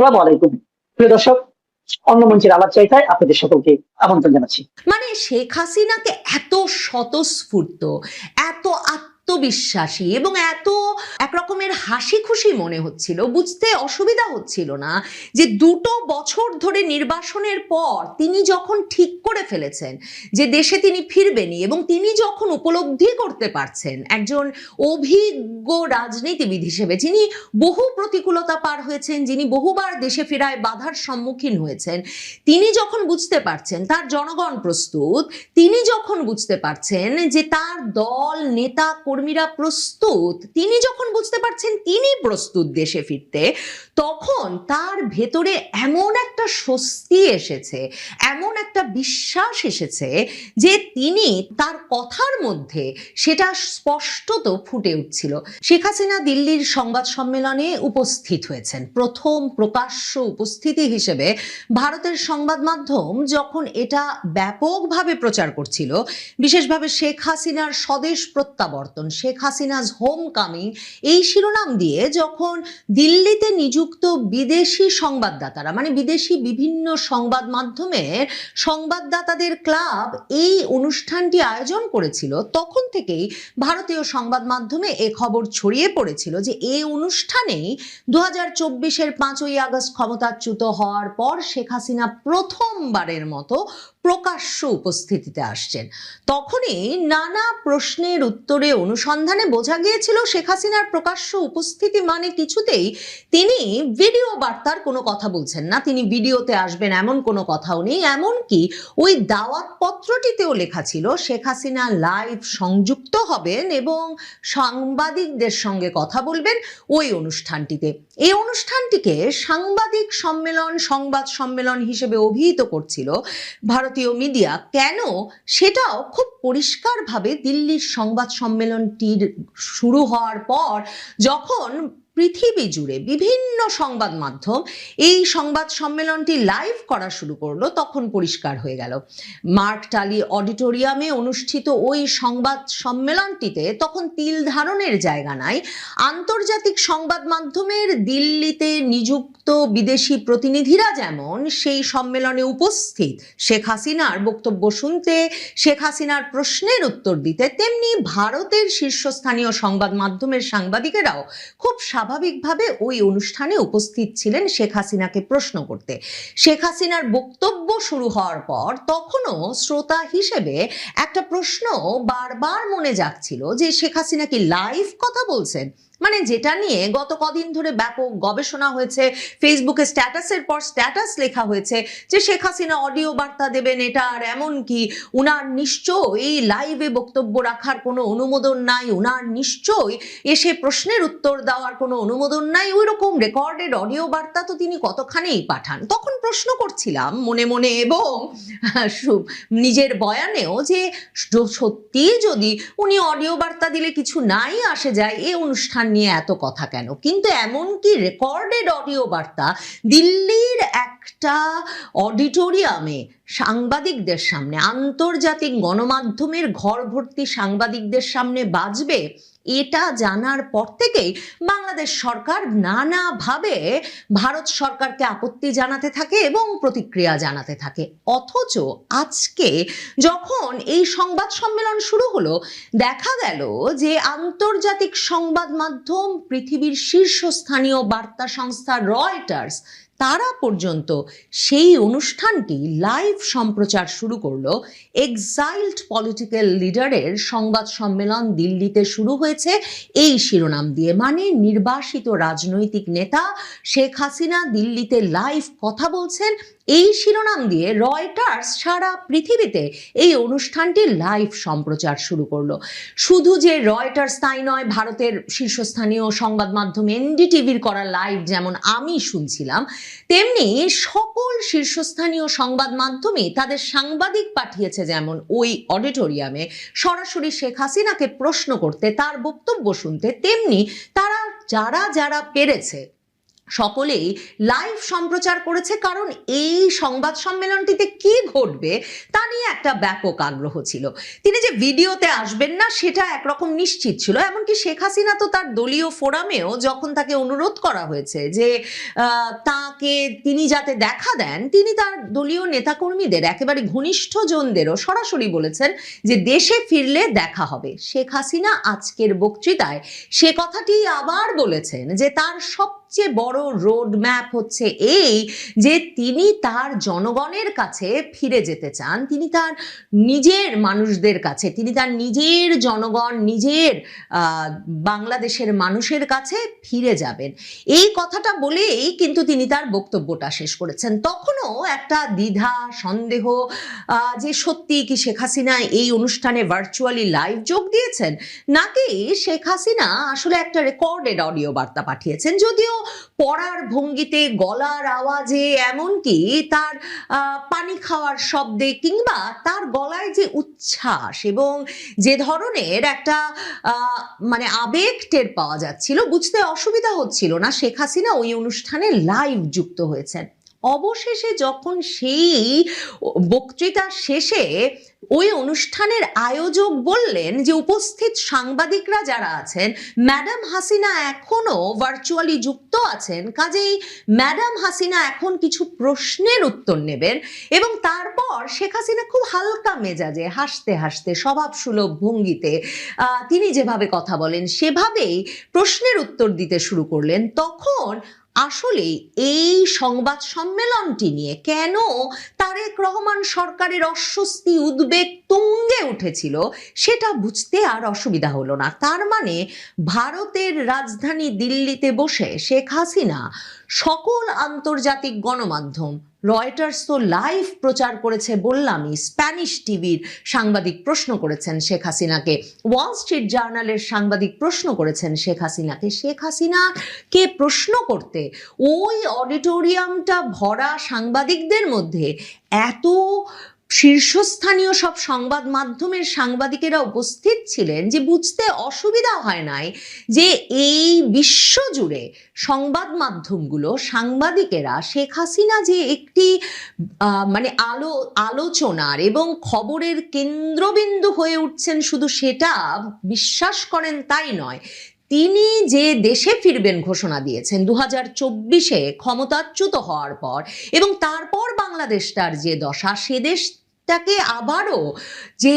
আসসালামু আলাইকুম প্রিয় দর্শক, অন্য মঞ্চের আলাপ চাইতায় আপনাদের সকলকে আমন্ত্রণ জানাচ্ছি। মানে শেখ হাসিনাকে এত স্বতঃস্ফূর্ত, এত আত্মবিশ্বাসী এবং এত একরকমের হাসি খুশি মনে হচ্ছিল, বুঝতে অসুবিধা হচ্ছিল না যে 2 বছর ধরে নির্বাসনের পর তিনি যখন ঠিক করে ফেলেছেন যে দেশে তিনি ফিরবেনই এবং তিনি যখন উপলব্ধি করতে পারছেন একজন অভিজ্ঞ রাজনীতিবিদ হিসেবে, যিনি বহু প্রতিকূলতা পার হয়েছেন, যিনি বহুবার দেশে ফেরায় বাধার সম্মুখীন হয়েছেন, তিনি যখন বুঝতে পারছেন তার জনগণ প্রস্তুত, তিনি যখন বুঝতে পারছেন যে তার দল নেতা কর্মীরা প্রস্তুত, তিনি যখন বুঝতে পারছেন তিনি প্রস্তুত দেশে ফিরতে, তখন তার ভেতরে এমন একটা স্বস্তি এসেছে, এমন একটা বিশ্বাস এসেছে যে তিনি তার কথার মধ্যে সেটা স্পষ্টত ফুটে উঠছিল। শেখ হাসিনা দিল্লির সংবাদ সম্মেলনে উপস্থিত হয়েছেন, প্রথম প্রকাশ্য উপস্থিতি হিসেবে ভারতের সংবাদ মাধ্যম যখন এটা ব্যাপকভাবে প্রচার করছিল, বিশেষভাবে শেখ হাসিনার স্বদেশ প্রত্যাবর্তন, শেখ হাসিনাজ হোম কামিং, এই শিরোনাম দিয়ে যখন দিল্লিতে নিযুক্ত বিদেশি সংবাদদাতারা, মানে বিদেশি বিভিন্ন সংবাদ মাধ্যমের সংবাদদাতাদের ক্লাব এই অনুষ্ঠানটি আয়োজন করেছিল, তখন থেকেই ভারতীয় সংবাদ মাধ্যমে এ খবর ছড়িয়ে পড়েছিল যে এই অনুষ্ঠানেই 2024-এর 5ই আগস্ট ক্ষমতাচ্যুত হওয়ার পর শেখ হাসিনা প্রথমবারের মতো প্রকাশ্য উপস্থিতিতে আসছেন। তখনই নানা প্রশ্নের উত্তরে অনুসন্ধানে বোঝা গিয়েছিল শেখ হাসিনার প্রকাশ্য উপস্থিতি মানে কিছুতেই তিনি ভিডিও বার্তার কোনো কথা বলছেন না, তিনি ভিডিওতে আসবেন এমন কোনো কথাও নেই। এমনকি ওই দাওয়াত পত্রটিতেও লেখা ছিল শেখ হাসিনা লাইভ সংযুক্ত হবেন এবং সাংবাদিকদের সঙ্গে কথা বলবেন ওই অনুষ্ঠানটিতে। এই অনুষ্ঠানটিকে সাংবাদিক সম্মেলন, সংবাদ সম্মেলন হিসেবে অভিহিত করছিল ভারতীয় মিডিয়া। কেন, সেটাও খুব পরিষ্কারভাবে দিল্লির সংবাদ সম্মেলনটির শুরু হওয়ার পর যখন পৃথিবী জুড়ে বিভিন্ন সংবাদ মাধ্যম এই সংবাদ সম্মেলনটি লাইভ করা শুরু করলো, তখন পরিষ্কার হয়ে গেল। মার্ক টালি অডিটোরিয়ামে অনুষ্ঠিত ওই সংবাদ সম্মেলনটিতে তখন তিল ধারণের জায়গা নাই। আন্তর্জাতিক সংবাদ মাধ্যমের দিল্লিতে নিযুক্ত বিদেশি প্রতিনিধিরা যেমন সেই সম্মেলনে উপস্থিত শেখ হাসিনার বক্তব্য শুনতে, শেখ হাসিনার প্রশ্নের উত্তর দিতে, তেমনি ভারতের শীর্ষস্থানীয় সংবাদ মাধ্যমের সাংবাদিকেরাও খুব স্বাভাবিকভাবে ওই অনুষ্ঠানে উপস্থিত ছিলেন শেখ হাসিনাকে প্রশ্ন করতে। শেখ হাসিনার বক্তব্য শুরু হওয়ার পর তখনও শ্রোতা হিসেবে একটা প্রশ্ন বারবার মনে জাগছিল যে শেখ হাসিনা কি লাইভ কথা বলছেন, মানে যেটা নিয়ে গত কদিন ধরে ব্যাপক গবেষণা হয়েছে, ফেসবুকে স্ট্যাটাসের পর স্ট্যাটাস লেখা হয়েছে যে শেখ হাসিনা অডিও বার্তা দেবেন এটা, আর এমনকি উনার নিশ্চয়ই লাইভে বক্তব্য রাখার কোনো অনুমোদন নাই, উনার নিশ্চয়ই এসে প্রশ্নের উত্তর দেওয়ার কোনো অনুমোদন নাই, ওই রকম রেকর্ডেড অডিও বার্তা তো তিনি কতখানেই পাঠান। তখন প্রশ্ন করছিলাম মনে মনে এবং নিজের বয়ানেও যে সত্যি যদি উনি অডিও বার্তা দিলে কিছু নাই আসে যায়, এই অনুষ্ঠান নিয়ে এত কথা কেন? কিন্তু এমনকি রেকর্ডেড অডিও বার্তা দিল্লির একটা অডিটোরিয়ামে সাংবাদিকদের সামনে, আন্তর্জাতিক গণমাধ্যমের ঘর ভর্তি সাংবাদিকদের সামনে বাজবে, এটা জানার পর থেকেই বাংলাদেশ সরকার নানাভাবে ভারত সরকারকে আপত্তি জানাতে থাকে এবং প্রতিক্রিয়া জানাতে থাকে। অথচ আজকে যখন এই সংবাদ সম্মেলন শুরু হলো, দেখা গেল যে আন্তর্জাতিক সংবাদ মাধ্যম, পৃথিবীর শীর্ষস্থানীয় বার্তা সংস্থা রয়টার্স, তারা পর্যন্ত সেই অনুষ্ঠানটি লাইভ সম্প্রচার শুরু করলো। এক্সাইলড পলিটিক্যাল লিডারের সংবাদ সম্মেলন দিল্লিতে শুরু হয়েছে এই শিরোনাম দিয়ে, মানে নির্বাসিত রাজনৈতিক নেতা শেখ হাসিনা দিল্লিতে লাইভ কথা বলছেন, এই শিরোনাম দিয়ে রয়টার্স সারা পৃথিবীতে এই অনুষ্ঠানটি লাইভ সম্প্রচার শুরু করলো। শুধু যে রয়টার্স তাই নয়, ভারতের শীর্ষস্থানীয় সংবাদ মাধ্যম এনডিটিভির করা লাইভ যেমন আমি শুনছিলাম, তেমনি সকল শীর্ষস্থানীয় সংবাদ মাধ্যমে তাদের সাংবাদিক পাঠিয়েছে যেমন ওই অডিটোরিয়ামে সরাসরি শেখ হাসিনাকে প্রশ্ন করতে, তার বক্তব্য শুনতে, তেমনি তারা যারা পেরেছে সকলেই লাইভ সম্প্রচার করেছে, কারণ এই সংবাদ সম্মেলনটিতে কি ঘটবে তা নিয়ে একটা ব্যাপক আগ্রহ ছিল। তিনি যে ভিডিওতে আসবেন না সেটা একরকম নিশ্চিত ছিল। এমনকি শেখ হাসিনা তো তার দলীয় ফোরামেও যখন তাকে অনুরোধ করা হয়েছে যে তাকে তিনি যাতে দেখা দেন, তিনি তার দলীয় নেতাকর্মীদের একেবারে ঘনিষ্ঠ জনদেরও সরাসরি বলেছেন যে দেশে ফিরলে দেখা হবে। শেখ হাসিনা আজকের বক্তৃতায় সে কথাটি আবার বলেছেন যে তার সবচেয়ে বড় রোড ম্যাপ হচ্ছে এই যে তিনি তার জনগণের কাছে ফিরে যেতে চান, তিনি তার নিজের মানুষদের কাছে, তিনি তার নিজের জনগণ, নিজের বাংলাদেশের মানুষের কাছে ফিরে যাবেন। এই কথাটা বলেই কিন্তু তিনি তার বক্তব্যটা শেষ করেছেন। তখনও একটা দ্বিধা সন্দেহ যে সত্যি কি শেখ হাসিনা এই অনুষ্ঠানে ভার্চুয়ালি লাইভ যোগ দিয়েছেন, নাকি শেখ হাসিনা আসলে একটা রেকর্ডেড অডিও বার্তা পাঠিয়েছেন, যদিও পড়ার ভঙ্গিতে, গলার আওয়াজে, এমনকি তার পানি খাওয়ার শব্দে কিংবা তার গলায় যে উচ্ছ্বাস এবং যে ধরনের একটা মানে আবেগ টের পাওয়া যাচ্ছিল, বুঝতে অসুবিধা হচ্ছিল না শেখ হাসিনা ওই অনুষ্ঠানে লাইভ যুক্ত হয়েছেন। অবশেষে যখন সেই বক্তৃতা শেষে ওই অনুষ্ঠানের আয়োজক বললেন যে উপস্থিত সাংবাদিকরা যারা আছেন, ম্যাডাম হাসিনা এখনো ভার্চুয়ালি যুক্ত আছেন, কাজেই ম্যাডাম হাসিনা এখন কিছু প্রশ্নের উত্তর নেবেন, এবং তারপর শেখ হাসিনা খুব হালকা মেজাজে হাসতে হাসতে স্বভাবসুলভ ভঙ্গিতে তিনি যেভাবে কথা বলেন সেভাবেই প্রশ্নের উত্তর দিতে শুরু করলেন। তখন আসলে এই সংবাদ সম্মেলনটি নিয়ে কেন তারেক রহমান সরকারের অস্বস্তি, উদ্বেগ তুঙ্গে উঠেছিল সেটা বুঝতে আর অসুবিধা হলো না। তার মানে ভারতের রাজধানী দিল্লিতে বসে শেখ হাসিনা সকল আন্তর্জাতিক গণমাধ্যম, রয়টার্স তো লাইভ প্রচার করেছে বললামই, স্প্যানিশ টিভির সাংবাদিক প্রশ্ন করেছেন শেখ হাসিনাকে, ওয়াল স্ট্রিট জার্নালের সাংবাদিক প্রশ্ন করেছেন শেখ হাসিনাকে। শেখ হাসিনাকে প্রশ্ন করতে ওই অডিটোরিয়ামটা ভরা সাংবাদিকদের মধ্যে এত শীর্ষস্থানীয় সব সংবাদ মাধ্যমের সাংবাদিকেরা উপস্থিত ছিলেন যে বুঝতে অসুবিধা হয় নাই যে এই বিশ্বজুড়ে সংবাদ মাধ্যমগুলো, সাংবাদিকেরা শেখ হাসিনা যে একটি মানে আলোচনার এবং খবরের কেন্দ্রবিন্দু হয়ে উঠছেন শুধু সেটা বিশ্বাস করেন তাই নয়, তিনি যে দেশে ফিরবেন ঘোষণা দিয়েছেন 2024-এ ক্ষমতাচ্যুত হওয়ার পর, এবং তারপর বাংলাদেশটার যে দশা, সে দেশটাকে আবারও যে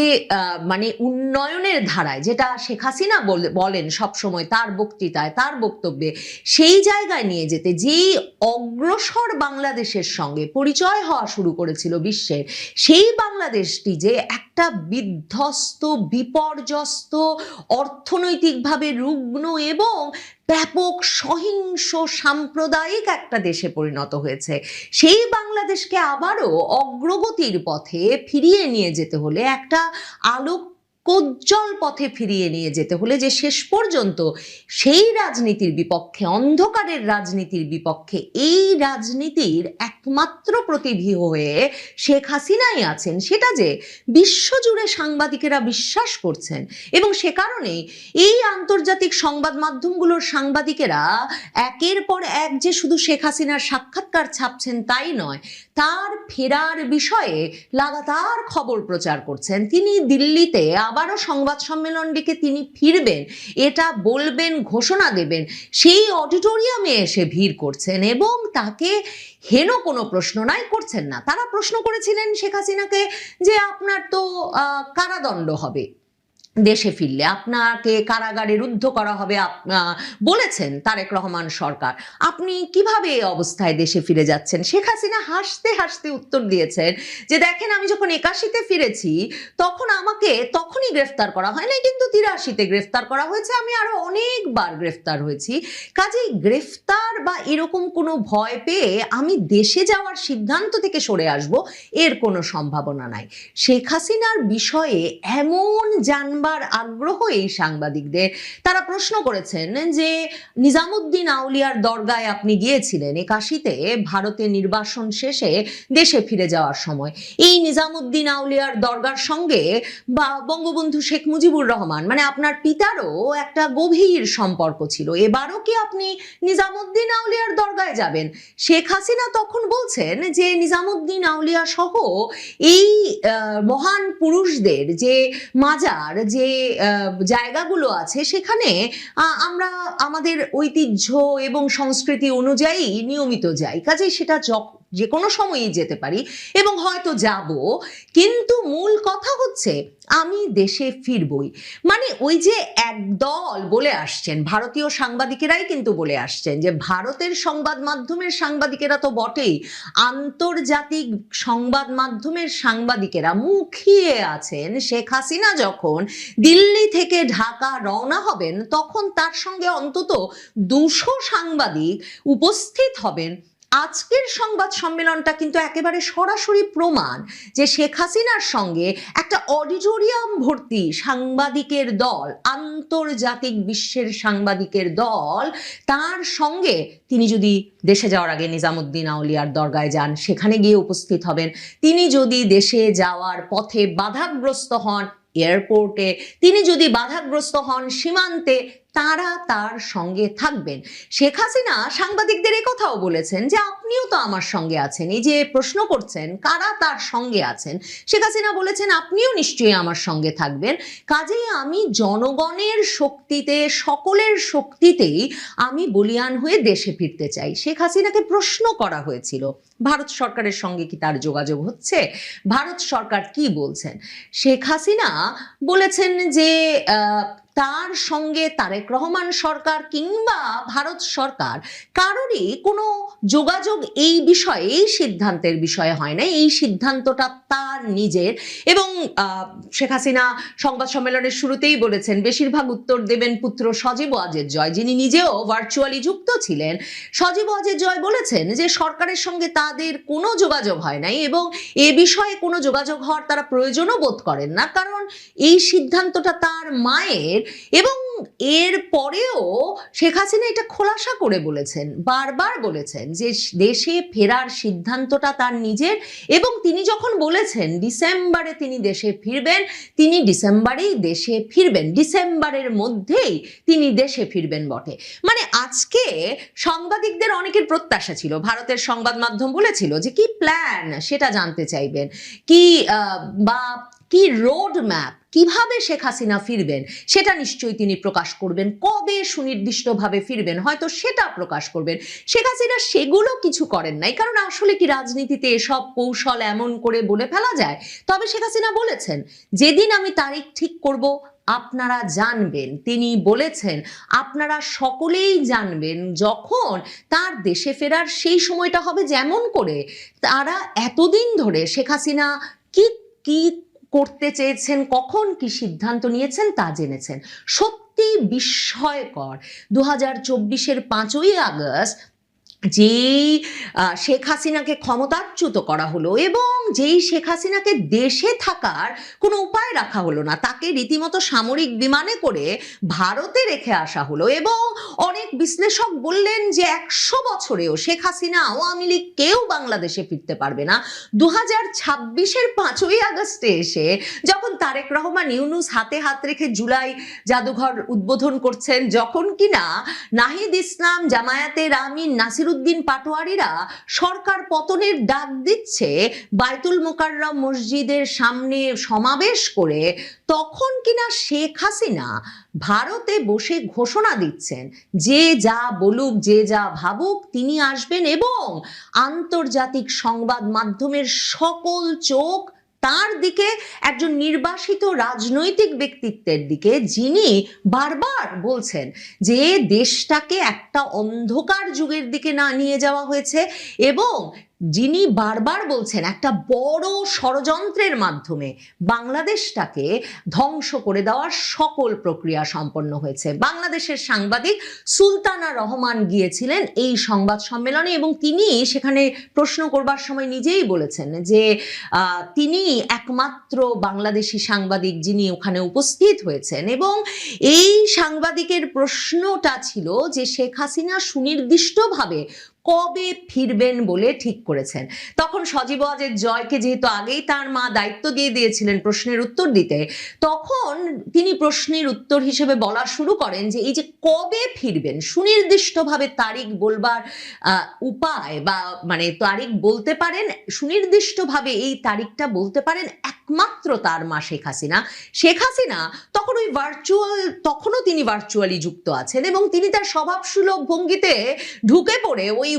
মানে উন্নয়নের ধারায়, যেটা শেখ হাসিনা বলেন সবসময় তার বক্তৃতায়, তার বক্তব্যে, সেই জায়গায় নিয়ে যেতে যেই অগ্রসর বাংলাদেশের সঙ্গে পরিচয় হওয়া শুরু করেছিল বিশ্বের, সেই বাংলাদেশটি যে একটা বিধ্বস্ত, বিপর্যস্ত, অর্থনৈতিকভাবে রুগ্ন এবং ব্যাপক সহিংস সাম্প্রদায়িক একটা দেশে পরিণত হয়েছে, সেই বাংলাদেশকে আবারও অগ্রগতির পথে ফিরিয়ে নিয়ে যেতে হলে, একটা আলোকোজ্জ্বল পথে ফিরিয়ে নিয়ে যেতে হলে, যে শেষ পর্যন্ত সেই রাজনীতির বিপক্ষে, অন্ধকারের রাজনীতির বিপক্ষে, এই রাজনীতির একমাত্র প্রতিভী হয়ে শেখ হাসিনাই আছেন, সেটা যে বিশ্বজুড়ে সাংবাদিকেরা বিশ্বাস করছেন। এবং সে কারণেই এই আন্তর্জাতিক সংবাদ মাধ্যমগুলোর সাংবাদিকেরা একের পর এক যে শুধু শেখ হাসিনার সাক্ষাৎকার ছাপছেন তাই নয়, তার ফেরার বিষয়ে লাগাতার খবর প্রচার করছেন। তিনি দিল্লিতে আবারও সংবাদ সম্মেলন ডেকে তিনি ফিরবেন, এটা বলবেন, ঘোষণা দেবেন, সেই অডিটোরিয়ামে এসে ভিড় করছেন এবং তাকে হেন কোনো প্রশ্ন নাই করছেন না। তারা প্রশ্ন করেছিলেন শেখ হাসিনাকে যে আপনার তো কারাদণ্ড হবে দেশে ফিরলে, আপনাকে কারাগারে রুদ্ধ করা হবে, বলেছেন তারেক রহমান সরকার, আপনি কিভাবে এই অবস্থায় দেশে ফিরে যাচ্ছেন? শেখ হাসিনা হাসতে হাসতে উত্তর দিয়েছেন যে দেখেন, আমি যখন 81-তে ফিরেছি তখন আমাকে তখনই গ্রেফতার করা হয় নাই, কিন্তু 83-তে গ্রেফতার করা হয়েছে, আমি আরো অনেকবার গ্রেফতার হয়েছি, কাজেই গ্রেফতার বা এরকম কোনো ভয় পেয়ে আমি দেশে যাওয়ার সিদ্ধান্ত থেকে সরে আসব এর কোনো সম্ভাবনা নাই। শেখ হাসিনার বিষয়ে এমন যানবাহন জানবার আগ্রহ এই সাংবাদিকদের। তারা প্রশ্ন করেছেন যে নিজামুদ্দিন আউলিয়ার দরগায় আপনি গিয়েছিলেন 81-তে ভারতে নির্বাসন শেষে দেশে ফিরে যাওয়ার সময়। এই নিজামুদ্দিন আউলিয়ার দরগার সঙ্গে বা বঙ্গবন্ধু শেখ মুজিবুর রহমান মানে আপনার পিতারও একটা গভীর সম্পর্ক ছিল। এবারও কি আপনি নিজামুদ্দিন আউলিয়ার দরগায় যাবেন? শেখ হাসিনা তখন বলছেন যে নিজামুদ্দিন আউলিয়া সহ এই মহান পুরুষদের যে মাজার, যে জায়গাগুলো আছে সেখানে আমরা আমাদের ঐতিহ্য এবং সংস্কৃতি অনুযায়ী নিয়মিত যাই, কাজেই সেটা যে কোনো সময়ই যেতে পারি এবং হয়তো যাব, কিন্তু মূল কথা হচ্ছে আমি দেশে ফিরবই। মানে ওই যে একদল বলে আসছেন, ভারতীয় সাংবাদিকেরাই কিন্তু বলে আসছেন যে ভারতের সংবাদ মাধ্যমের সাংবাদিকেরা তো বটেই, আন্তর্জাতিক সংবাদ মাধ্যমের সাংবাদিকেরা মুখিয়ে আছেন শেখ হাসিনা যখন দিল্লি থেকে ঢাকা রওনা হবেন তখন তার সঙ্গে অন্তত 200 সাংবাদিক উপস্থিত হবেন। আজকের সংবাদ সম্মেলনটা কিন্তু একেবারে সরাসরি প্রমাণ যে শেখ হাসিনার সঙ্গে একটা অডিটোরিয়াম ভর্তি সাংবাদিকের দল, আন্তর্জাতিক বিশ্বের সাংবাদিকের দল, তার সঙ্গে তিনি যদি দেশে যাওয়ার আগে নিজামুদ্দিন আউলিয়ার দরগায় যান সেখানে গিয়ে উপস্থিত হবেন। তিনি যদি দেশে যাওয়ার পথে বাধাগ্রস্ত হন এয়ারপোর্টে, তিনি যদি বাধাগ্রস্ত হন সীমান্তে, তারা তার সঙ্গে থাকবেন। শেখ হাসিনা সাংবাদিকদের কথাও বলেছেন যে আপনিও তো আমার সঙ্গে আছেন। এই যে প্রশ্ন করছেন কারা তার সঙ্গে আছেন, শেখ হাসিনা বলেছেন আপনিও নিশ্চয়ই আমার সঙ্গে থাকবেন। কাজেই আমি জনগণের শক্তিতে, সকলের শক্তিতেই আমি বলিয়ান হয়ে দেশে ফিরতে চাই। শেখ হাসিনাকে প্রশ্ন করা হয়েছিল ভারত সরকারের সঙ্গে কি তার যোগাযোগ হচ্ছে, ভারত সরকার কি বলছেন। শেখ হাসিনা বলেছেন যে তার সঙ্গে তারেক রহমান সরকার কিংবা ভারত সরকার কারোরই কোনো যোগাযোগ এই বিষয়ে, এই সিদ্ধান্তের বিষয়ে হয় না। এই সিদ্ধান্তটা তার নিজের। এবং শেখ হাসিনা সংবাদ সম্মেলনের শুরুতেই বলেছেন বেশিরভাগ উত্তর দেবেন পুত্র সজীব ওয়াজেদ জয়, যিনি নিজেও ভার্চুয়ালি যুক্ত ছিলেন। সজীব ওয়াজেদ জয় বলেছেন যে সরকারের সঙ্গে তাদের কোনো যোগাযোগ হয় নাই এবং এ বিষয়ে কোনো যোগাযোগ হওয়ার তারা প্রয়োজনও বোধ করেন না, কারণ এই সিদ্ধান্তটা তার মায়ের। এবং এর পরেও শেখ হাসিনা এটা খোলাসা করে বলেছেন, বারবার বলেছেন যে দেশে ফেরার সিদ্ধান্তটা তার নিজের। এবং তিনি যখন বলেছেন ডিসেম্বরে তিনি দেশে ফিরবেন, তিনি ডিসেম্বরেই দেশে ফিরবেন, ডিসেম্বরের মধ্যেই তিনি দেশে ফিরবেন বটে। মানে আজকে সাংবাদিকদের অনেকের প্রত্যাশা ছিল, ভারতের সংবাদ মাধ্যম বলেছিল যে কি প্ল্যান সেটা জানতে চাইবেন, কি রোড ম্যাপ, কিভাবে শেখ হাসিনা ফিরবেন সেটা নিশ্চয়ই তিনি প্রকাশ করবেন, কবে সুনির্দিষ্টভাবে ফিরবেন হয়তো সেটা প্রকাশ করবেন। শেখ হাসিনা সেগুলো কিছু করেন নাই, কারণ আসলে কি রাজনীতিতে এসব কৌশল এমন করে বলে ফেলা যায়। তবে শেখ হাসিনা বলেছেন যেদিন আমি তারিখ ঠিক করব আপনারা জানবেন। তিনি বলেছেন আপনারা সকলেই জানবেন যখন তার দেশে ফেরার সেই সময়টা হবে, যেমন করে তারা এতদিন ধরে শেখ হাসিনা কি কি করতে চেয়েছেন, কখন কি সিদ্ধান্ত নিয়েছেন তা জেনেছেন। সত্যি বিস্ময়কর 2024-এর 5ই আগস্ট যেই শেখ হাসিনাকে ক্ষমতাচ্যুত করা হলো এবং যেই শেখ হাসিনাকে দেশে থাকার কোনো উপায় রাখা হলো না, তাকে রীতিমতো সামরিক বিমানে করে ভারতে রেখে আসা হলো। এবং অনেক বিশ্লেষক বললেন যে 100 বছরেও শেখ হাসিনা, আওয়ামী লীগ কেউ বাংলাদেশে ফিরতে পারবে না। 2026-এর 5ই আগস্টে এসে যখন তারেক রহমান ইউনূস হাতে হাত রেখে জুলাই জাদুঘর উদ্বোধন করছেন, যখন কিনা নাহিদ ইসলাম, জামায়াতের আমিন, নাসিরুদ্দিন পাটোয়ারিরা সরকার পতনের ডাক দিচ্ছে বাইতুল মোকাররম মসজিদের সামনে সমাবেশ করে, তখন কিনা শেখ হাসিনা ভারতে বসে ঘোষণা দিচ্ছেন যে যা বলুক, যে যা ভাবুক, তিনি আসবেন এবং আন্তর্জাতিক সংবাদ মাধ্যমের সকল চোখ তার দিকে, একজন নির্বাসিত রাজনৈতিক ব্যক্তিত্বের দিকে, যিনি বারবার বলছেন যে দেশটাকে একটা অন্ধকার যুগের দিকে না নিয়ে যাওয়া হয়েছে এবং যিনি বারবার বলছেন একটা বড় ষড়যন্ত্রের মাধ্যমে বাংলাদেশটাকে ধ্বংস করে দেওয়ার সকল প্রক্রিয়া সম্পন্ন হয়েছে। বাংলাদেশের সাংবাদিক সুলতানা রহমান গিয়েছিলেন এই সংবাদ সম্মেলনে এবং তিনি সেখানে প্রশ্ন করবার সময় নিজেই বলেছেন যে তিনি একমাত্র বাংলাদেশি সাংবাদিক যিনি ওখানে উপস্থিত হয়েছেন এবং এই সাংবাদিকের প্রশ্নটা ছিল যে শেখ হাসিনা সুনির্দিষ্টভাবে কবে ফিরবেন বলে ঠিক করেছেন। তখন সজীব ওয়াজেদ জয়কে যেহেতু আগেই তার মা দায়িত্ব দিয়ে দিয়েছিলেন প্রশ্নের উত্তর দিতে, তখন তিনি প্রশ্নের উত্তর হিসেবে বলা শুরু করেন যে এই যে কবে ফিরবেন সুনির্দিষ্টভাবে তারিখ বলবার উপায় বা মানে তারিখ বলতে পারেন, সুনির্দিষ্টভাবে এই তারিখটা বলতে পারেন একমাত্র তার মা শেখ হাসিনা। শেখ হাসিনা তখন ওই তখনও তিনি ভার্চুয়ালি যুক্ত আছেন এবং তিনি তার স্বভাবসুলভ ভঙ্গিতে ঢুকে পড়ে ওই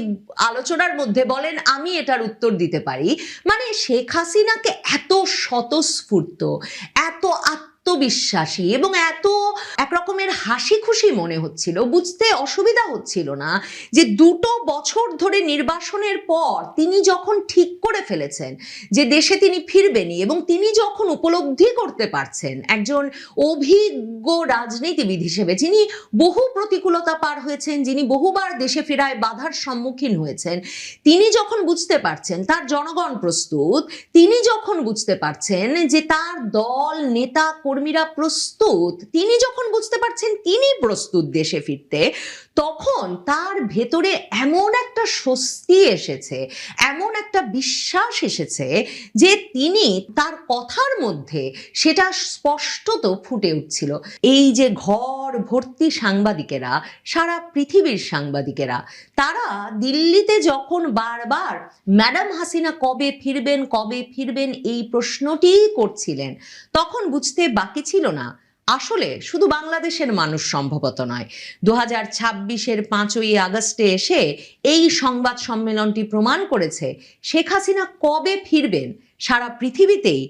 আলোচনার মধ্যে বলেন আমি এটার উত্তর দিতে পারি। মানে শেখ হাসিনাকে এত স্বতঃস্ফূর্ত, এত আত্মবিশ্বাসী এবং এত একরকমের হাসি খুশি মনে হচ্ছিল, বুঝতে অসুবিধা হচ্ছিল না যে 2 বছর ধরে নির্বাসনের পর তিনি যখন ঠিক করে ফেলেছেন যে দেশে তিনি ফিরবেনই এবং তিনি যখন উপলব্ধি করতে পারছেন একজন অভিজ্ঞ রাজনীতিবিদ হিসেবে যিনি বহু প্রতিকূলতা পার হয়েছেন, যিনি বহুবার দেশে ফেরায় বাধার সম্মুখীন হয়েছেন, তিনি যখন বুঝতে পারছেন তার জনগণ প্রস্তুত, তিনি যখন বুঝতে পারছেন যে তার দল নেতা কর্মীরা প্রস্তুত, তিনি যখন বুঝতে পারছেন তিনি প্রস্তুত দেশে ফিরতে, তখন তার ভেতরে এমন একটা স্বস্তি এসেছে, এমন একটা বিশ্বাস এসেছে যে তিনি তার কথার মধ্যে সেটা স্পষ্টত ফুটে উঠছিল। এই যে ঘর ভর্তি সাংবাদিকেরা, সারা পৃথিবীর সাংবাদিকেরা, তারা দিল্লিতে যখন বারবার ম্যাডাম হাসিনা কবে ফিরবেন এই প্রশ্নটিই করছিলেন, তখন বুঝতে বাকি ছিল না আসলে শুধু বাংলাদেশের মানুষ সম্ভবত নয়, 2026-এর 5ই আগস্টে এসে এই সংবাদ সম্মেলনটি প্রমাণ করেছে শেখ হাসিনা কবে ফিরবেন সারা পৃথিবীতেই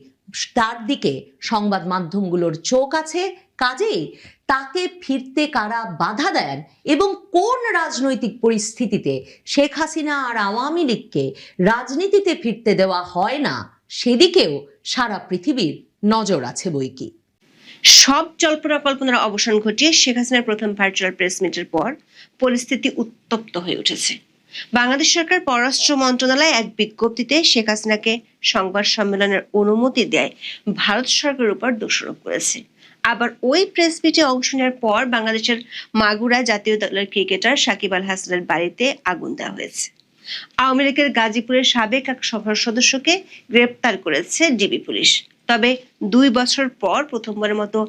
তার দিকে সংবাদ মাধ্যমগুলোর চোখ আছে। কাজেই তাকে ফিরতে কারা বাধা দেন এবং কোন রাজনৈতিক পরিস্থিতিতে শেখ হাসিনা আর আওয়ামী লীগকে রাজনীতিতে ফিরতে দেওয়া হয় না, সেদিকেও সারা পৃথিবীর নজর আছে বইকি। সব জল্পনা কল্পনার অবসান ঘটিয়ে শেখ হাসিনার প্রথম ভার্চুয়াল প্রেস মিটের পর পরিস্থিতি উত্তপ্ত হয়ে উঠেছে। বাংলাদেশ সরকার পররাষ্ট্র মন্ত্রণালয় এক বিজ্ঞপ্তিতে শেখ হাসিনাকে সংবাদ সম্মেলনের অনুমতি দেয় ভারত সরকারের উপর দোষারোপ করেছে। আবার ওই প্রেস মিটে অংশ নেওয়ার পর বাংলাদেশের মাগুরা জাতীয় দলের ক্রিকেটার সাকিব আল হাসানের বাড়িতে আগুন দেওয়া হয়েছে। আওয়ামী লীগের গাজীপুরের সাবেক এক সংসদ সদস্যকে গ্রেপ্তার করেছে ডিবি পুলিশ। তবে 2 বছর পর প্রথমবারের মতো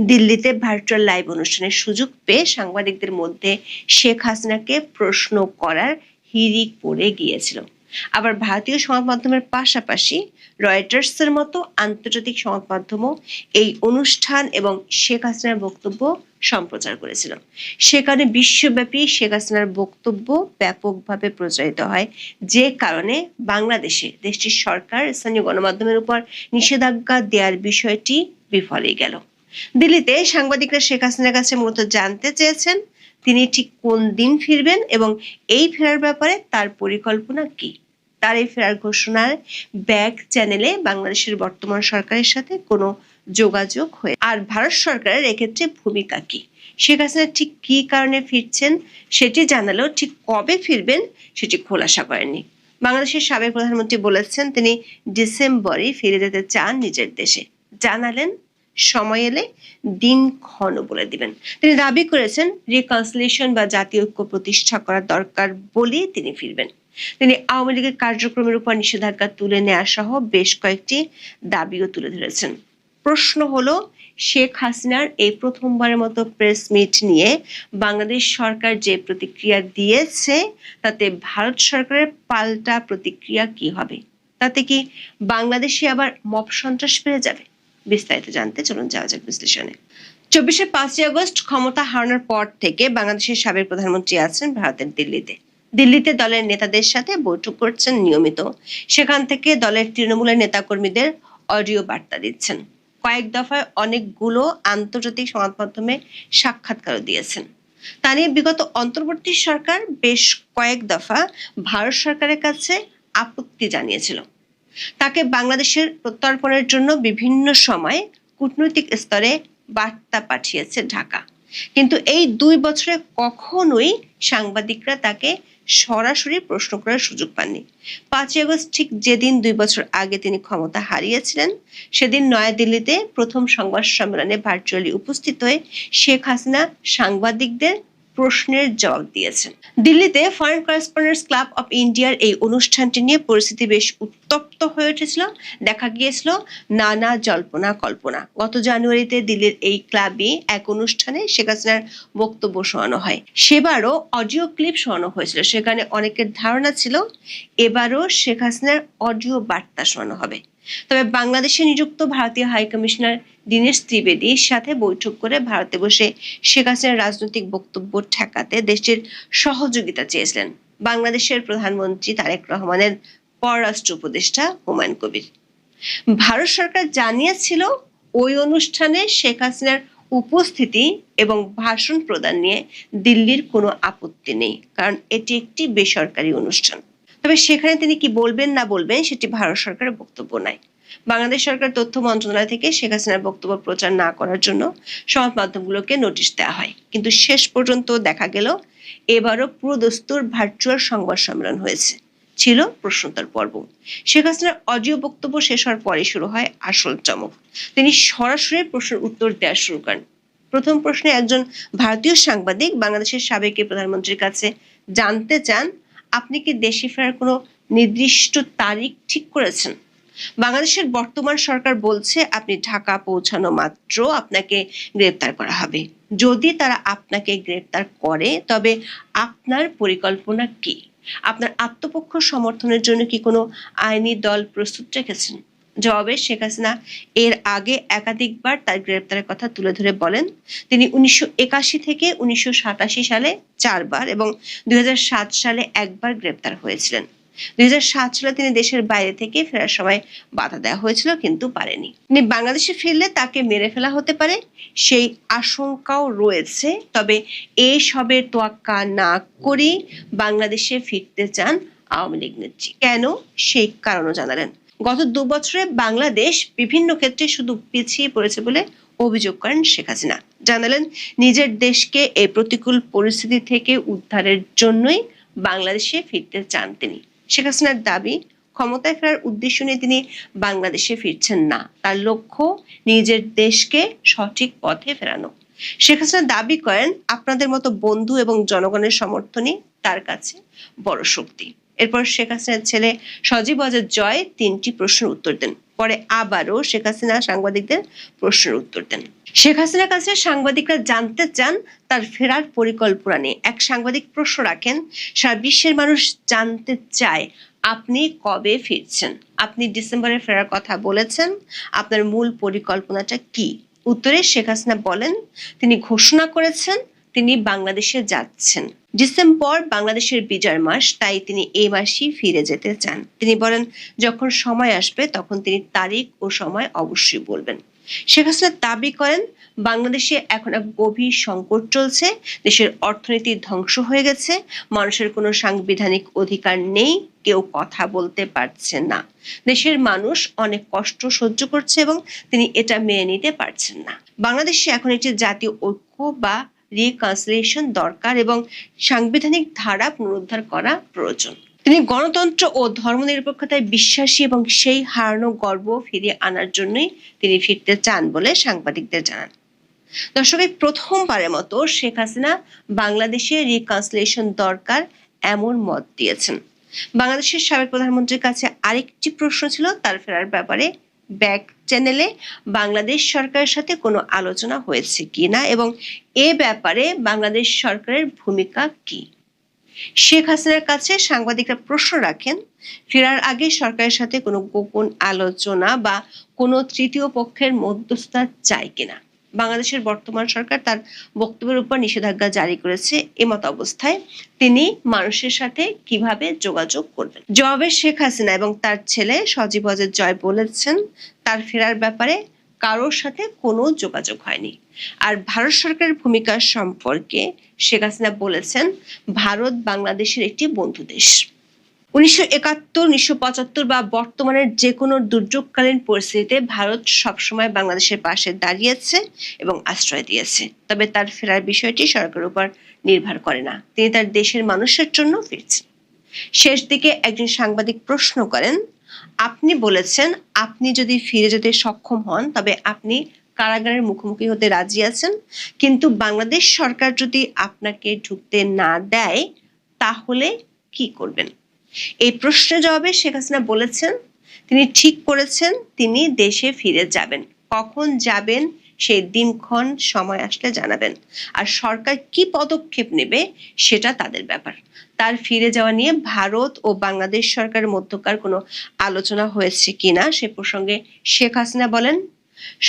দিল্লিতে ভার্চুয়াল লাইভ অনুষ্ঠানের সুযোগ পেয়ে সাংবাদিকদের মধ্যে শেখ হাসিনাকে প্রশ্ন করার হিড়িক পড়ে গিয়েছিল। আবার ভারতীয় সংবাদ মাধ্যমের পাশাপাশি রয়টার্সের মতো আন্তর্জাতিক সংবাদ মাধ্যমও এই অনুষ্ঠান এবং শেখ হাসিনার বক্তব্য সম্প্রচার করেছিল। সেখানে বিশ্বব্যাপী শেখ হাসিনার বক্তব্য ব্যাপকভাবে প্রচারিত হয়, যে কারণে বাংলাদেশে দেশটির সরকার স্থানীয় গণমাধ্যমের উপর নিষেধাজ্ঞা দেওয়ার বিষয়টি বিফলে গেল। দিল্লিতে সাংবাদিকরা শেখ হাসিনার কাছে মূলত জানতে চেয়েছেন তিনি ঠিক কোন দিন ফিরবেন এবং এই ফেরার ব্যাপারে তার পরিকল্পনা কি। তার এই ফেরার ঘোষণার ব্যাক চ্যানেলে বাংলাদেশের বর্তমান সরকারের সাথে কোনো যোগাযোগ হয়ে আর ভারত সরকারের এক্ষেত্রে ভূমিকা কি, শেখ হাসিনা ঠিক কি কারণে ফিরছেন সেটি জানালেও ঠিক কবে ফিরবেন সেটি খোলাসা করেনি। বাংলাদেশের সাবেক প্রধানমন্ত্রী বলেছেন তিনি ডিসেম্বরে ফিরে যেতে চান নিজের দেশে, জানালেন সময় এলে দিন ক্ষণ বলে দিবেন। তিনি দাবি করেছেন রিকনসিলিয়েশন বা জাতীয় ঐক্য প্রতিষ্ঠা করা দরকার বলে তিনি ফিরবেন। তিনি আওয়ামী লীগের কার্যক্রমের উপর নিষেধাজ্ঞা তুলে নেওয়া সহ বেশ কয়েকটি দাবিও তুলে ধরেছেন। প্রশ্ন হলো শেখ হাসিনার এই প্রথমবারের মতো প্রেস মিট নিয়ে বাংলাদেশ সরকার যে প্রতিক্রিয়া দিয়েছে তাতে ভারত সরকারের পাল্টা প্রতিক্রিয়া কি হবে? তাতে কি বাংলাদেশে আবার মব সন্ত্রাস বেড়ে যাবে? বিস্তারিত জানতে চলুন যাওয়া যাক বিশ্লেষণে। 24-এর 5ই আগস্ট ক্ষমতা হারানোর পর থেকে বাংলাদেশের সাবেক প্রধানমন্ত্রী আছেন ভারতের দিল্লিতে দলের নেতাদের সাথে বৈঠক করছেন নিয়মিত। সেখান থেকে দলের তৃণমূলের নেতাকর্মীদের অডিও বার্তা দিচ্ছেন। কয়েক দফায় অনেকগুলো আন্তর্জাতিক সংবাদ মাধ্যমে সাক্ষাৎকারও দিয়েছেন। তা নিয়ে বিগত অন্তর্বর্তী সরকার বেশ কয়েক দফা ভারত সরকারের কাছে আপত্তি জানিয়েছিল। তাকে বাংলাদেশের প্রত্যর্পণের জন্য বিভিন্ন সময় কূটনৈতিক স্তরে বার্তা পাঠিয়েছে ঢাকা, কিন্তু এই 2 বছরে কখনোই সাংবাদিকরা তাকে সরাসরি প্রশ্ন করার সুযোগ পাননি। 5ই আগস্ট ঠিক যেদিন 2 বছর আগে তিনি ক্ষমতা হারিয়েছিলেন, সেদিন নয়াদিল্লিতে প্রথম সংবাদ সম্মেলনে ভার্চুয়ালি উপস্থিত হয়ে শেখ হাসিনা সাংবাদিকদের প্রশ্নের জবাব দিয়েছেন। দিল্লিতে ফরেন করেসপন্ডেন্টস ক্লাব অফ ইন্ডিয়ার এই অনুষ্ঠানটি নিয়ে পরিস্থিতি বেশ উত্তপ্ত হয়ে উঠেছিল। দেখা গিয়েছিল নানা জল্পনা কল্পনা। গত জানুয়ারিতে দিল্লির এই ক্লাবে এক অনুষ্ঠানে শেখ হাসিনার বক্তব্য শোনানো হয়। সেবারও অডিও ক্লিপ শোনানো হয়েছিল। সেখানে অনেকের ধারণা ছিল এবারও শেখ হাসিনার অডিও বার্তা শোনানো হবে। তবে বাংলাদেশে নিযুক্ত ভারতীয় হাই কমিশনার দীনেশ ত্রিবেদীর সাথে বৈঠক করে ভারতে বসে শেখ হাসিনার রাজনৈতিক বক্তব্য ঠেকাতে দেশটির সহযোগিতা চেয়েছিলেন বাংলাদেশের প্রধানমন্ত্রী তারেক রহমানের পররাষ্ট্র উপদেষ্টা হুমায়ুন কবির। ভারত সরকার জানিয়েছিল ওই অনুষ্ঠানে শেখ হাসিনার উপস্থিতি এবং ভাষণ প্রদান নিয়ে দিল্লির কোনো আপত্তি নেই, কারণ এটি একটি বেসরকারি অনুষ্ঠান। তবে সেখানে তিনি কি বলবেন না বলবেন সেটি ভারত সরকারের বক্তব্য নাই। বাংলাদেশ সরকার তথ্য মন্ত্রণালয় থেকে শেখ হাসিনার বক্তব্য প্রচার না করার জন্য সংবাদ মাধ্যমগুলোকে নোটিশ দেওয়া হয়, কিন্তু শেষ পর্যন্ত দেখা গেল এবারও পুরোদস্তুর ভার্চুয়াল সংবাদ সম্মেলন হয়েছে। ছিল প্রশ্নোত্তর পর্ব। শেখ হাসিনার অডিও বক্তব্য শেষ হওয়ার পরে শুরু হয় আসল চমক। তিনি সরাসরি প্রশ্নের উত্তর দেওয়া শুরু করেন। প্রথম প্রশ্নে একজন ভারতীয় সাংবাদিক বাংলাদেশের সাবেক প্রধানমন্ত্রীর কাছে জানতে চান, আপনি কি দেশে ফেরার কোনো নির্দিষ্ট তারিখ ঠিক করেছেন? বাংলাদেশের বর্তমান সরকার বলছে আপনি ঢাকা পৌঁছানো মাত্র আপনাকে গ্রেপ্তার করা হবে। যদি তারা আপনাকে গ্রেপ্তার করে তবে আপনার পরিকল্পনা কি? আপনার আত্মপক্ষ সমর্থনের জন্য কি কোনো আইনি দল প্রস্তুত রেখেছেন? জবাবে শেখ হাসিনা এর আগে একাধিকবার তার গ্রেপ্তারের কথা তুলে ধরে বলেন, তিনি 1981 থেকে 1987 সালে 4 বার এবং 2007 সালে একবার গ্রেপ্তার হয়েছিলেন। 2007 সালে তিনি দেশের বাইরে থেকে ফেরার সময় বাধা দেওয়া হয়েছিল, কিন্তু পারেনি। তিনি বাংলাদেশে ফিরলে তাকে মেরে ফেলা হতে পারে সেই আশঙ্কাও রয়েছে। তবে এই সবের তোয়াক্কা না করে বাংলাদেশে ফিরতে চান আওয়ামী লীগ নেত্রী। কেন? সেই কারণও জানালেন। গত 2 বছরে বাংলাদেশ বিভিন্ন ক্ষেত্রে শুধু পিছিয়ে পড়েছে বলে অভিযোগ করেন শেখ হাসিনা। জানালেন নিজের দেশকে এই প্রতিকূল পরিস্থিতি থেকে উদ্ধারের জন্যই বাংলাদেশে ফিরতে চান তিনি। শেখ হাসিনার দাবি, ক্ষমতায় ফেরার উদ্দেশ্য নিয়ে তিনি বাংলাদেশে ফিরছেন না, তার লক্ষ্য নিজের দেশকে সঠিক পথে ফেরানো। শেখ হাসিনা দাবি করেন আপনাদের মতো বন্ধু এবং জনগণের সমর্থনই তার কাছে বড় শক্তি। এরপর শেখ হাসিনার ছেলে সজীব ওয়াজেদ জয় 3টি প্রশ্নের উত্তর দেন। পরে আবারও শেখ হাসিনা সাংবাদিকদের প্রশ্নের উত্তর দেন। শেখ হাসিনার কাছে সাংবাদিকরা জানতে চান তার ফেরার পরিকল্পনা নিয়ে। এক সাংবাদিক প্রশ্ন রাখেন, সারা বিশ্বের মানুষ জানতে চায় আপনি কবে ফিরছেন? আপনি ডিসেম্বরে ফেরার কথা বলেছেন, আপনার মূল পরিকল্পনাটা কি? উত্তরে শেখ হাসিনা বলেন তিনি ঘোষণা করেছেন তিনি বাংলাদেশে যাচ্ছেন। ডিসেম্বর বাংলাদেশের বিজয় মাস, তাই তিনি এই মাসেই ফিরে যেতে চান। তিনি বলেন যখন সময় আসবে তখন তিনি তারিখ ও সময় অবশ্যই বলবেন। শেখ হাসিনা দাবি করেন বাংলাদেশে এখন এক গভীর সংকট চলছে, দেশের অর্থনীতি ধ্বংস হয়ে গেছে, মানুষের কোনো সাংবিধানিক অধিকার নেই, কেউ কথা বলতে পারছে না, দেশের মানুষ অনেক কষ্ট সহ্য করছে এবং তিনি এটা মেনে নিতে পারছেন না। বাংলাদেশে এখন একটি জাতীয় ঐক্য বা রিকনসিলিয়েশন দরকার এবং সাংবিধানিক ধারা পুনরুদ্ধার করা প্রয়োজন। তিনি গণতন্ত্র ও ধর্মনিরপেক্ষতায় বিশ্বাসী এবং সেই হারানো গর্ব ফিরিয়ে আনার জন্যই তিনি ফিরতে চান বলে সাংবাদিকদের জানান। দর্শক, এই প্রথমবারের মতো শেখ হাসিনা বাংলাদেশে রিকনসিলিয়েশন দরকার এমন মত দিয়েছেন। বাংলাদেশের সাবেক প্রধানমন্ত্রীর কাছে আরেকটি প্রশ্ন ছিল তার ফেরার ব্যাপারে ব্যাক চ্যানেলে বাংলাদেশ সরকারের সাথে কোনো আলোচনা হয়েছে কিনা এবং এ ব্যাপারে বাংলাদেশ সরকারের ভূমিকা কি। শেখ হাসিনার কাছে সাংবাদিকরা প্রশ্ন রাখেন ফেরার আগে সরকারের সাথে কোনো গোপন আলোচনা বা কোনো তৃতীয় পক্ষের মধ্যস্থতা চায় কিনা। বাংলাদেশের বর্তমান সরকার তার বক্তব্যের উপর নিষেধাজ্ঞা জারি করেছে। এমত অবস্থায় তিনি মানুষের সাথে কিভাবে যোগাযোগ করবেন? জবাবে শেখ হাসিনা এবং তার ছেলে সজীব ওয়াজেদ জয় বলেছেন তার ফেরার ব্যাপারে কারোর সাথে কোনো যোগাযোগ হয়নি। আর ভারত সরকারের ভূমিকা সম্পর্কে শেখ হাসিনা বলেছেন ভারত বাংলাদেশের একটি বন্ধু দেশ। 1971, 1975 বা বর্তমানের যে কোনো দুর্যোগকালীন পরিস্থিতিতে ভারত সবসময় বাংলাদেশের পাশে দাঁড়িয়েছে এবং আশ্রয় দিয়েছে। তবে তার ফেরার বিষয়টি সরকারের উপর নির্ভর করে না, তিনি তার দেশের মানুষের জন্য ফিরছেন। শেষ দিকে একজন সাংবাদিক প্রশ্ন করেন, আপনি বলেছেন আপনি যদি ফিরে যেতে সক্ষম হন তবে আপনি কারাগারের মুখোমুখি হতে রাজি আছেন, কিন্তু বাংলাদেশ সরকার যদি আপনাকে ঢুকতে না দেয় তাহলে কি করবেন? এই প্রশ্নের জবাবে শেখ হাসিনা বলেছেন তিনি ঠিক করেছেন তিনি দেশে ফিরে যাবেন। কখন যাবেন সেই দিনক্ষণ সময় আসলে জানাবেন, আর সরকার কি পদক্ষেপ নেবে সেটা তাদের ব্যাপার। তার ফিরে যাওয়া নিয়ে ভারত ও বাংলাদেশ সরকারের মধ্যকার কোনো আলোচনা হয়েছে কিনা সে প্রসঙ্গে শেখ হাসিনা বলেন,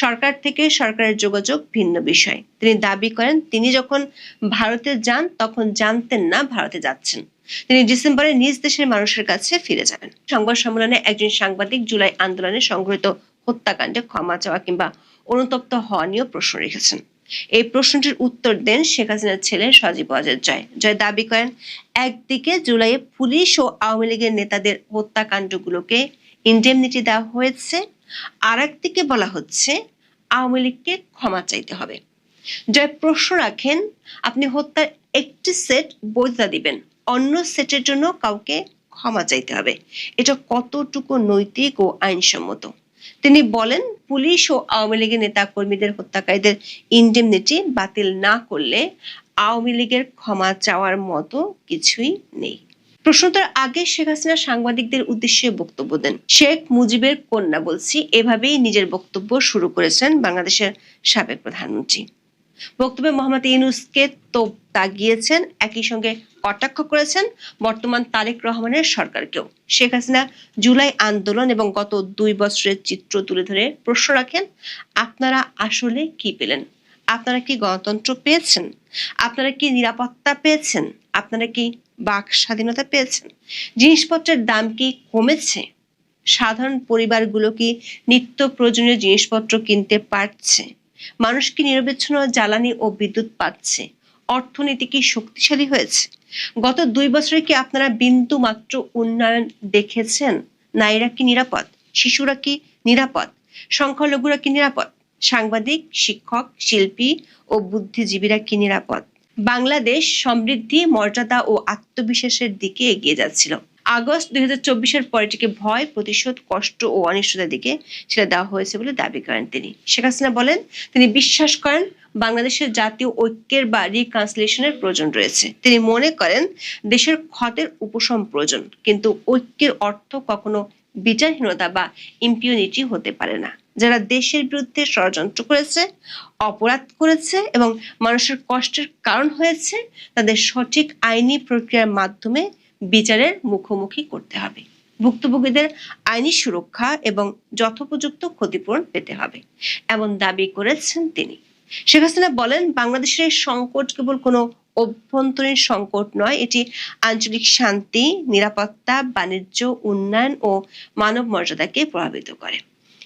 সরকার থেকে সরকারের যোগাযোগ ভিন্ন বিষয়। তিনি দাবি করেন তিনি যখন ভারতে যান তখন জানতেন না ভারতে যাচ্ছেন। তিনি ডিসেম্বরে নিজ দেশের মানুষের কাছে ফিরে যাবেন। সংবাদ সম্মেলনে একজন সাংবাদিক জুলাই আন্দোলনে সংঘটিত হত্যাকাণ্ডে ক্ষমা চাওয়া কিংবা অনুতপ্ত হওয়া নিয়েও প্রশ্ন রেখেছেন। এই প্রশ্নটির উত্তর দেন শেখ হাসিনার ছেলে সজীব ওয়াজেদ জয়। জয় দাবি করেন, একদিকে জুলাইয়ে পুলিশ ও আওয়ামী লীগের নেতাদের হত্যাকাণ্ডগুলোকে ইন্ডেমনিটি দেওয়া হয়েছে, আর একদিকে বলা হচ্ছে আওয়ামী লীগকে ক্ষমা চাইতে হবে। জয় প্রশ্ন রাখেন, আপনি হত্যার একটি সেট বৈধতা দিবেন, অন্য সেটের জন্য কাউকে ক্ষমা চাইতে হবে, এটা কতটুকু নৈতিক ও আইনসম্মত? তিনি বলেন, পুলিশ ও আওয়ামী লীগের নেতা কর্মীদের হত্যাকারীদের ইন্ডেমনিটি বাতিল না করলে আওয়ামী লীগের ক্ষমা চাওয়ার মতো কিছুই নেই। প্রশ্নোত্তর আগে শেখ হাসিনা সাংবাদিকদের উদ্দেশ্যে বক্তব্য দেন। শেখ মুজিবের কন্যা বলছি, এভাবেই নিজের বক্তব্য শুরু করেছেন বাংলাদেশের সাবেক প্রধানমন্ত্রী। বক্তব্যে মোহাম্মদ ইউনূসকে তোপ দাগিয়েছেন, একই সঙ্গে কটাক্ষ করেছেন বর্তমান তারেক রহমানের সরকারকেও। শেখ হাসিনা জুলাই আন্দোলন এবং গত 2 বছরের চিত্র তুলে ধরে প্রশ্ন রাখেন, আপনারা আসলে কি পেলেন? আপনারা কি গণতন্ত্র পেয়েছেন? আপনারা কি নিরাপত্তা পেয়েছেন? আপনারা কি বাক স্বাধীনতা পেয়েছেন? জিনিসপত্রের দাম কি কমেছে? সাধারণ পরিবারগুলো কি নিত্য প্রয়োজনীয় জিনিসপত্র কিনতে পারছে? মানুষ কি নিরবিচ্ছিন্ন জ্বালানি ও বিদ্যুৎ পাচ্ছে? অর্থনীতি কি শক্তিশালী হয়েছে? গত 2 বছরে কি আপনারা বিন্দু মাত্র উন্নয়ন দেখেছেন? নারীরা কি নিরাপদ? শিশুরা কি নিরাপদ? সংখ্যালঘুরা কি নিরাপদ? সাংবাদিক, শিক্ষক, শিল্পী ও বুদ্ধিজীবীরা কি নিরাপদ? বাংলাদেশ সমৃদ্ধি, মর্যাদা ও আত্মবিশ্বাসের দিকে এগিয়ে যাচ্ছিল। আগস্ট 2024-এর পর এটিকে ভয়, প্রতিশোধ, কষ্ট ও অনিশ্চয়তার দিকে ছেড়ে দেওয়া হয়েছে বলে দাবি করেন তিনি। শেখ হাসিনা বলেন, তিনি বিশ্বাস করেন বাংলাদেশের জাতীয় ঐক্যের বা রিকনসিলিয়েশনের প্রয়োজন রয়েছে। তিনি মনে করেন দেশের ক্ষতের উপশম প্রয়োজন, কিন্তু ঐক্যের অর্থ কখনো বিচারহীনতা বা ইম্পিউনিটি হতে পারে না। যারা দেশের বিরুদ্ধে ষড়যন্ত্র করেছে, অপরাধ করেছে এবং মানুষের কষ্টের কারণ হয়েছে, তাদের সঠিক আইনি প্রক্রিয়ার মাধ্যমে বিচারের মুখোমুখি করতে হবে। ভুক্তভোগীদের আইনি সুরক্ষা এবং যথোপযুক্ত ক্ষতিপূরণ পেতে হবে, এমন দাবি করেছেন তিনি। শেখ হাসিনা বলেন, বাংলাদেশের সংকট কেবল কোনো অভ্যন্তরীণ সংকট নয়, এটি আঞ্চলিক শান্তি, নিরাপত্তা, বাণিজ্য, উন্নয়ন ও মানব মর্যাদাকে প্রভাবিত করে।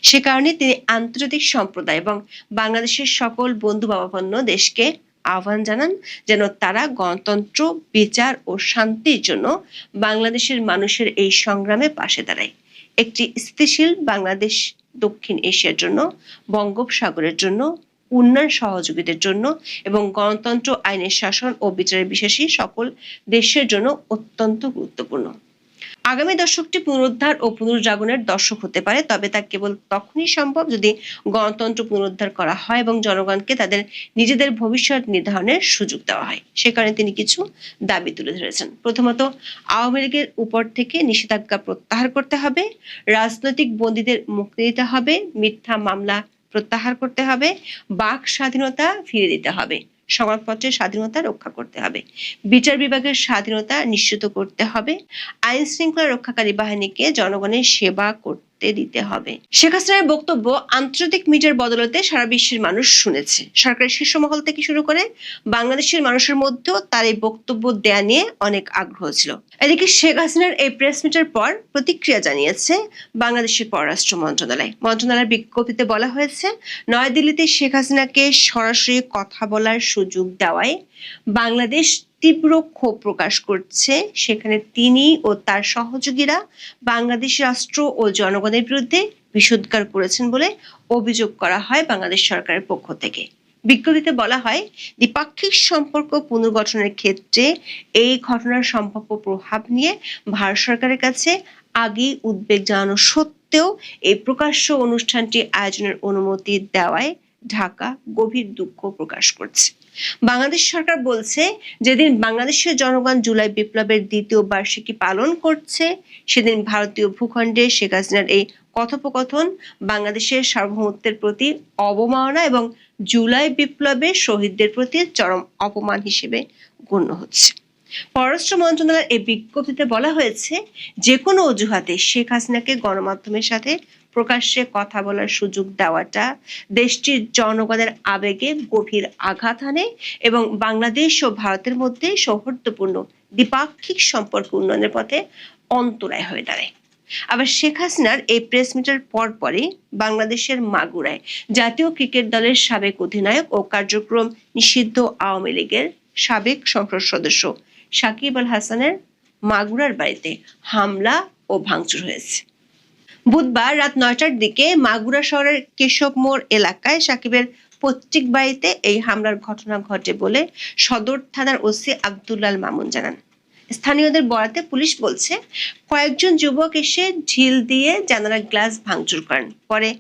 সে কারণে তিনি আন্তর্জাতিক সম্প্রদায় এবং বাংলাদেশের সকল বন্ধুভাবাপন্ন দেশকে আহ্বান জানান যেন তারা গণতন্ত্র, বিচার ও শান্তির জন্য বাংলাদেশের মানুষের এই সংগ্রামে পাশে দাঁড়ায়। একটি স্থিতিশীল বাংলাদেশ দক্ষিণ এশিয়ার জন্য, বঙ্গোপসাগরের জন্য, উন্নয়ন সহযোগিতার জন্য এবং গণতন্ত্র, আইনের শাসন ও বিচারে বিশ্বাসী সকল দেশের জন্য অত্যন্ত গুরুত্বপূর্ণ। আগামী দশকটি পুনরুদ্ধার ও পুনর্জাগরণের দশক হতে পারে, তবে তা কেবল তখনই সম্ভব যদি গণতন্ত্র পুনরুদ্ধার করা হয় এবং জনগণকে তাদের নিজেদের ভবিষ্যৎ নির্ধারণের সুযোগ দেওয়া হয়। সে কারণে তিনি কিছু দাবি তুলে ধরেছেন। প্রথমত, আওয়ামী লীগের উপর থেকে নিষেধাজ্ঞা প্রত্যাহার করতে হবে, রাজনৈতিক বন্দীদের মুক্তি দিতে হবে, মিথ্যা মামলা প্রত্যাহার করতে হবে, বাক স্বাধীনতা ফিরে দিতে হবে, সংবাদপত্রের স্বাধীনতা রক্ষা করতে হবে, বিচার বিভাগের স্বাধীনতা নিশ্চিত করতে হবে, আইন শৃঙ্খলা রক্ষাকারী বাহিনীকে জনগণের সেবা করতে দিতে হবে। শেখ হাসিনার বক্তব্য আন্তর্জাতিক মিডিয়ার বদলতে সারা বিশ্বের মানুষ শুনেছে। সরকারের শীর্ষ মহল থেকে শুরু করে বাংলাদেশের মানুষের মধ্যেও তার এই বক্তব্য দেয়া নিয়ে অনেক আগ্রহ ছিল। এদিকে শেখ হাসিনার এই প্রেস মিটের পর প্রতিক্রিয়া জানিয়েছে বাংলাদেশের পররাষ্ট্র মন্ত্রণালয়। মন্ত্রণালয়ের বিজ্ঞপ্তিতে বলা হয়েছে, নয়াদিল্লিতে শেখ হাসিনাকে সরাসরি কথা বলার সুযোগ দেওয়ায় বাংলাদেশ তীব্র ক্ষোভ প্রকাশ করছে, সেখানে তিনি ও তার সহযোগীরা বাংলাদেশ রাষ্ট্র ও জনগণের বিরুদ্ধে বিষোদ্গার করেছেন বলে অভিযোগ করা হয় বাংলাদেশ সরকারের পক্ষ থেকে। বিজ্ঞপ্তিতে বলা হয়, দ্বিপাক্ষিক সম্পর্ক পুনর্গঠনের ক্ষেত্রে এই ঘটনার সম্ভাব্য প্রভাব নিয়ে ভারত সরকারের কাছে আগেই উদ্বেগ জানানো সত্ত্বেও এই প্রকাশ্য অনুষ্ঠানটি আয়োজনের অনুমতি দেওয়ায় ঢাকা গভীর দুঃখ প্রকাশ করছে। বাংলাদেশ সরকার বলছে, যেদিন বাংলাদেশের জনগণ জুলাই বিপ্লবের দ্বিতীয় বার্ষিকী পালন করছে, সেদিন ভারতীয় ভূখণ্ডে শেখ হাসিনার এই কথোপকথন বাংলাদেশের সার্বভৌমত্বের প্রতি অবমাননা এবং জুলাই বিপ্লবের শহীদদের প্রতি চরম অপমান হিসেবে গণ্য হচ্ছে। পররাষ্ট্র মন্ত্রণালয়ের এই বিজ্ঞপ্তিতে বলা হয়েছে, যে কোনো অজুহাতে শেখ হাসিনাকে গণমাধ্যমের সাথে প্রকাশ্যে কথা বলার সুযোগ দেওয়াটা দেশটির জনগণের আবেগে গভীর আঘাত আনে এবং বাংলাদেশ ও ভারতের মধ্যে সৌহার্দ্যপূর্ণ দ্বিপাক্ষিক সম্পর্ক উন্নয়নের পথে অন্তরায় হয়ে দাঁড়ায়। আবার শেখ হাসিনার এই প্রেস মিটের পরপরই বাংলাদেশের মাগুরায় জাতীয় ক্রিকেট দলের সাবেক অধিনায়ক ও কার্যক্রম নিষিদ্ধ আওয়ামী লীগের সাবেক সংসদ সদস্য সাকিব আল হাসানের মাগুরার বাড়িতে হামলা ও ভাঙচুর হয়েছে। বুধবার রাত 9টার দিকে মাগুরা শহরের কেশব মোড় এলাকায় সাকিবের পৈতৃক বাড়িতে এই হামলার ঘটনা ঘটে বলে সদর থানার ওসি আব্দুল্লাল মামুন জানান। স্থানীয়দের বরাতে পুলিশ বলছে, কয়েকজন যুবক এসে ঢিল দিয়ে জানালার গ্লাস ভাঙচুর করেন। পরে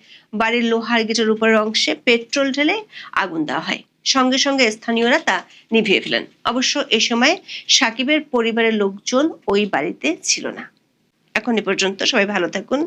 বাড়ির লোহার গেটের উপরের অংশে পেট্রোল ঢেলে আগুন দেওয়া হয়। সঙ্গে সঙ্গে স্থানীয়রা তা নিভিয়ে ফেলেন। অবশ্য এ সময় সাকিবের পরিবারের লোকজন ওই বাড়িতে ছিল না। এখন এ পর্যন্ত, সবাই ভালো থাকুন।